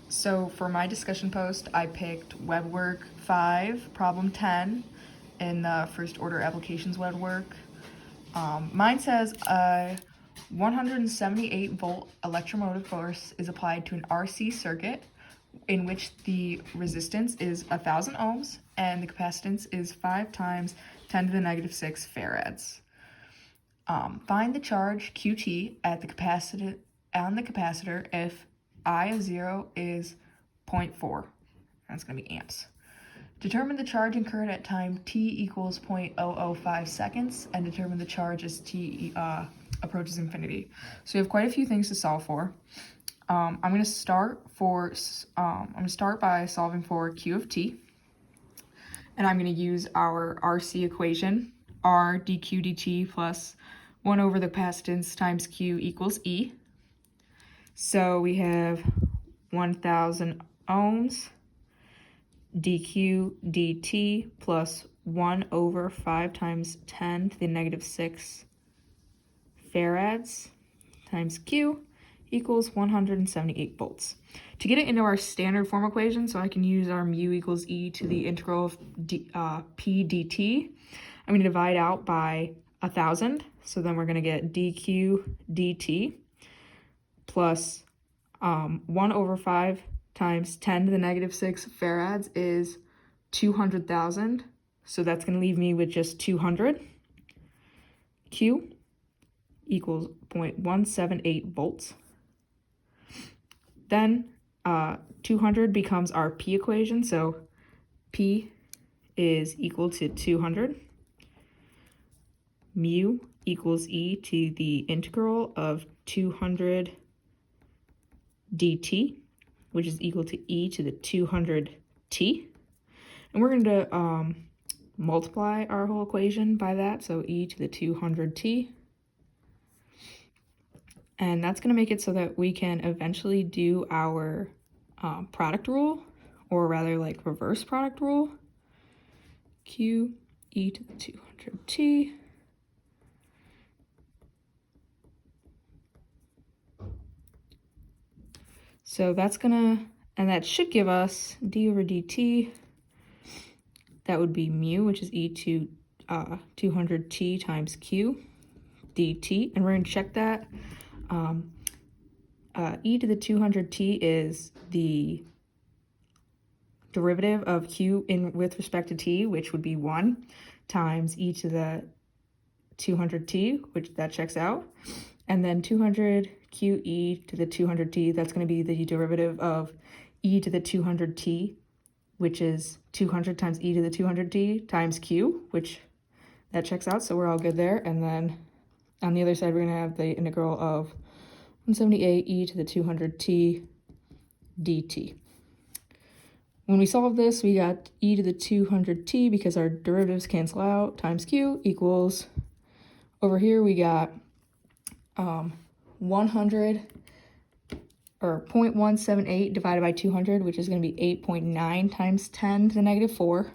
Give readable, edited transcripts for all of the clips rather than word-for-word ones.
So for my discussion post, I picked WebWork 5, problem 10 in the first order applications WebWork. Mine says a 178 volt electromotive force is applied to an RC circuit in which the resistance is 1,000 ohms and the capacitance is 5 times 10 to the negative 6 farads. Find the charge QT at the capacitor if I of 0 is 0.4. That's going to be amps. Determine the charge incurred at time t equals 0.005 seconds and determine the charge as t approaches infinity. So we have quite a few things to solve for. I'm going to start by solving for Q of t, and I'm going to use our RC equation, R dq dt plus 1 over the capacitance times Q equals E. So we have 1,000 ohms dq dt plus 1 over 5 times 10 to the negative 6 farads times Q equals 178 volts. To get it into our standard form equation, so I can use our mu equals e to the integral of p dt, I'm going to divide out by 1,000. So then we're going to get dq dt plus 1 over 5 times 10 to the negative 6 farads is 200,000. So that's going to leave me with just 200. Q equals 0.178 volts. Then 200 becomes our P equation. So P is equal to 200. Mu equals e to the integral of 200 dt, which is equal to e to the 200t. And we're going to multiply our whole equation by that, so e to the 200t. And that's going to make it so that we can eventually do our product rule, or rather like reverse product rule. Q e to the 200t. So that's gonna, and that should give us d over dt. That would be mu, which is e to 200t times q dt. And we're gonna check that. E to the 200t is the derivative of q with respect to t, which would be 1, times e to the 200t, which that checks out. And then 200 QE to the 200t, that's going to be the derivative of e to the 200t, which is 200 times e to the 200t times q, which that checks out, so we're all good there. And then on the other side, we're going to have the integral of 178 e to the 200t dt. When we solve this, we got e to the 200t because our derivatives cancel out, times q equals, over here we got 100 or 0.178 divided by 200, which is going to be 8.9 times 10 to the negative 4,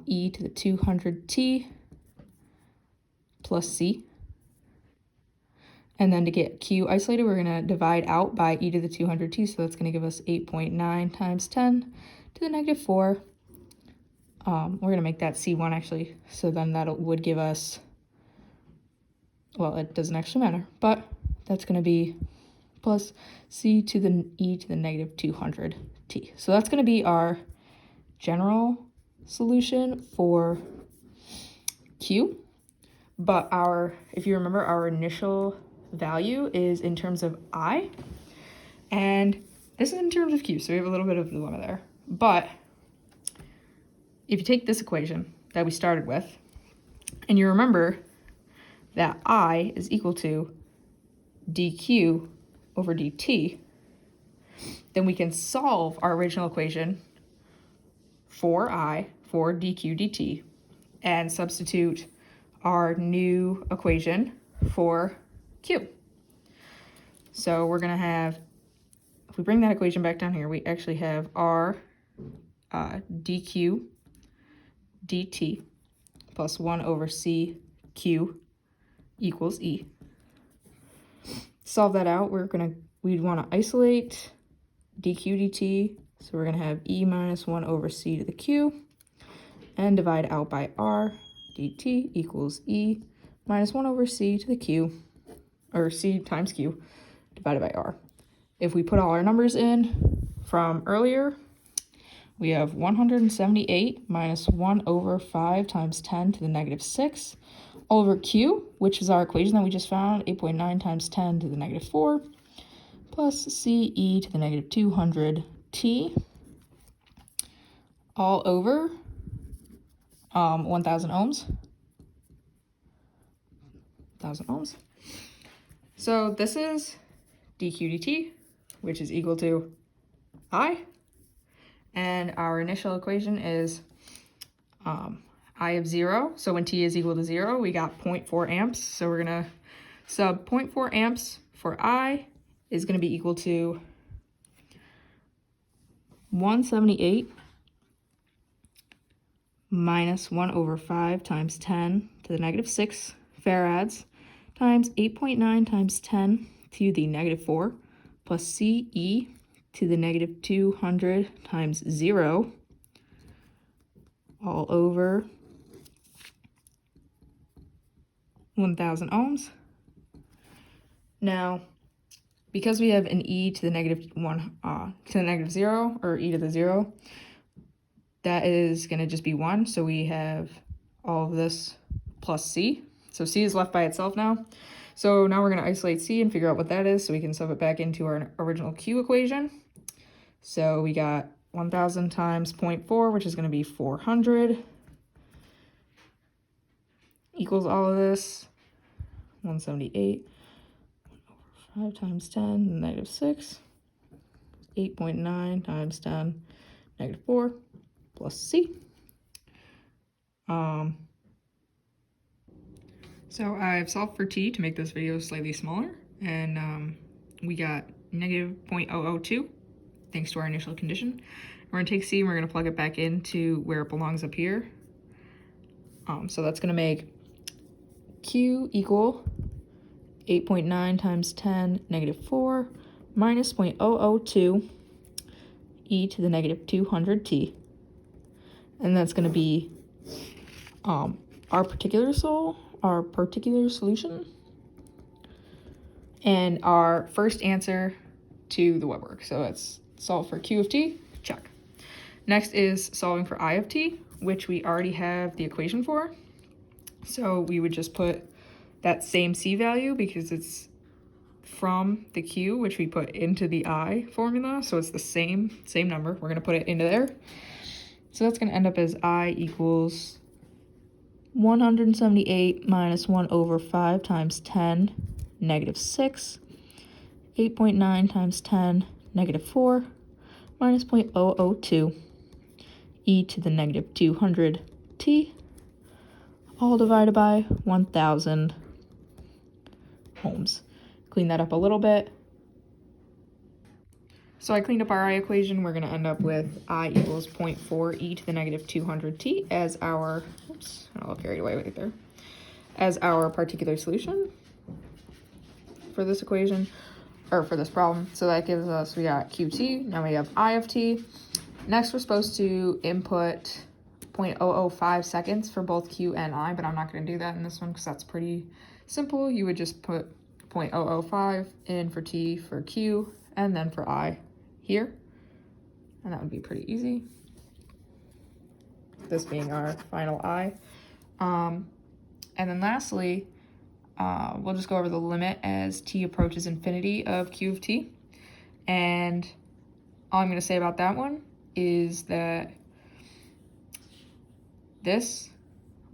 e to the 200t plus c. And then to get q isolated, we're going to divide out by e to the 200t, so that's going to give us 8.9 times 10 to the negative 4. We're going to make that c1 actually, so then that would give us, well, it doesn't actually matter, but that's going to be plus c to the e to the negative 200t. So that's going to be our general solution for Q. But if you remember, our initial value is in terms of I, and this is in terms of Q, so we have a little bit of a dilemma there. But if you take this equation that we started with, and you remember that I is equal to dq over dt, then we can solve our original equation for I for dq dt and substitute our new equation for q. So we're going to have, if we bring that equation back down here, we actually have r dq dt plus 1 over c q equals E. Solve that out, we'd want to isolate dq dt. So we're going to have e minus 1 over c to the q, and divide out by r, dt equals e minus 1 over c to the q, or c times q, divided by r. If we put all our numbers in from earlier, we have 178 minus 1 over 5 times 10 to the negative 6 over q, which is our equation that we just found, 8.9 times 10 to the negative 4, plus c e to the negative 200t, all over 1,000 ohms. 1,000 ohms. So this is dq dt, which is equal to I. And our initial equation is I of 0. So when t is equal to 0, we got 0.4 amps. So we're going to sub 0.4 amps for I is going to be equal to 178 minus 1 over 5 times 10 to the negative 6 farads times 8.9 times 10 to the negative 4 plus CE to the negative 200 times 0 all over 1,000 ohms. Now, because we have an e to the negative 1 to the negative 0, or e to the 0, that is going to just be 1. So we have all of this plus c. So c is left by itself now. So now we're going to isolate c and figure out what that is so we can sub it back into our original q equation. So we got 1,000 times 0.4, which is going to be 400, equals all of this, 178 over 5 times 10, negative 6, 8.9 times 10, negative 4, plus c. So I've solved for t to make this video slightly smaller, and we got negative 0.002 thanks to our initial condition. We're going to take c and we're going to plug it back into where it belongs up here. So that's going to make q equal 8.9 times 10, negative 4, minus 0.002 e to the negative 200t. And that's going to be our particular solution, and our first answer to the WebWork. So let's solve for q of t, check. Next is solving for I of t, which we already have the equation for. So we would just put that same c value because it's from the q, which we put into the I formula. So it's the same number. We're going to put it into there. So that's going to end up as I equals 178 minus 1 over 5 times 10, negative 6, 8.9 times 10, negative 4, minus 0.002, e to the negative 200t, all divided by 1,000 ohms. Clean that up a little bit. So I cleaned up our I equation. We're going to end up with I equals 0.4 e to the negative 200t as our, oops, I got carried away right there, as our particular solution for this equation, or for this problem. So that gives us, we got qt, now we have I of t. Next we're supposed to input 0.005 seconds for both q and I, but I'm not going to do that in this one because that's pretty simple. You would just put 0.005 in for t for q, and then for I here, and that would be pretty easy, this being our final I. And then lastly, we'll just go over the limit as t approaches infinity of q of t, and all I'm going to say about that one is that this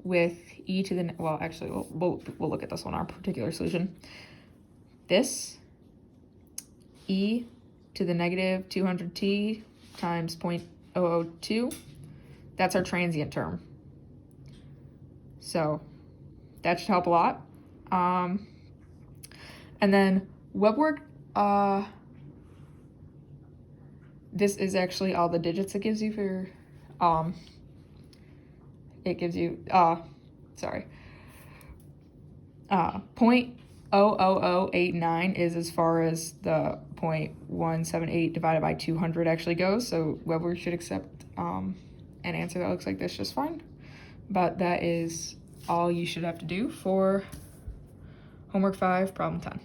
with e to the, well actually we'll look at this one, our particular solution. This e to the negative 200t times 0.002, that's our transient term. So that should help a lot. And then WebWork, this is actually all the digits it gives you for, it gives you, 0.00089 is as far as the 0.178 divided by 200 actually goes, so WebWork should accept an answer that looks like this just fine. But that is all you should have to do for homework 5, problem 10.